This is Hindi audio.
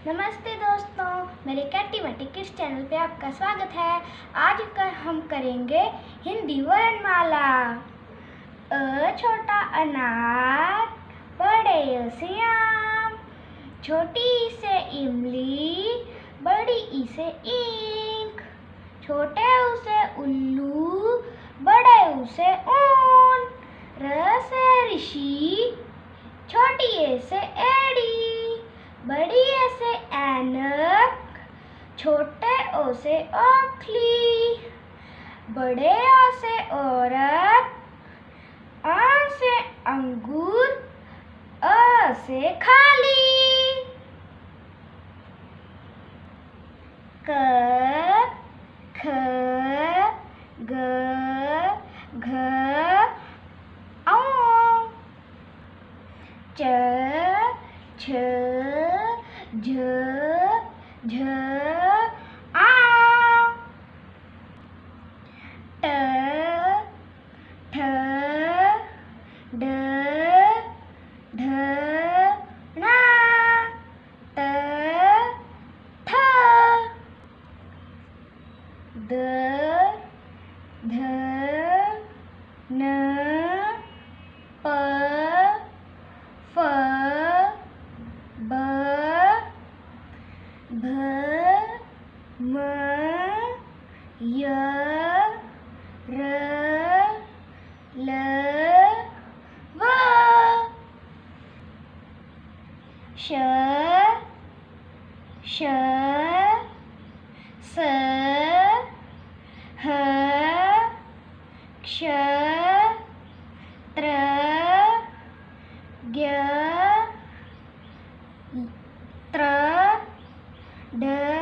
नमस्ते दोस्तों, मेरे कैटिवेटिक किड्स चैनल पे आपका स्वागत है। आज हम करेंगे हिंदी वर्णमाला। अ छोटा अनार, बड़े अ से आम, छोटी ई से इमली, बड़ी ई से ईंख, छोटे ऊ से उल्लू, बड़े ऊ से ऊन, र से ऋषि, छोटी ए से एड़ी, बड़ी ए से ऐनक, छोटे ओ से ओखली, बड़े ओ से औरत, आ से अंगूर, अ से खाली, क ख ग घ औ, च छ झ झ आ, ट ठ ड ढ ण, त थ, द ध न, प फ ब भ म य र ल व, श श स ह क्ष त्र ज्ञ त्र ड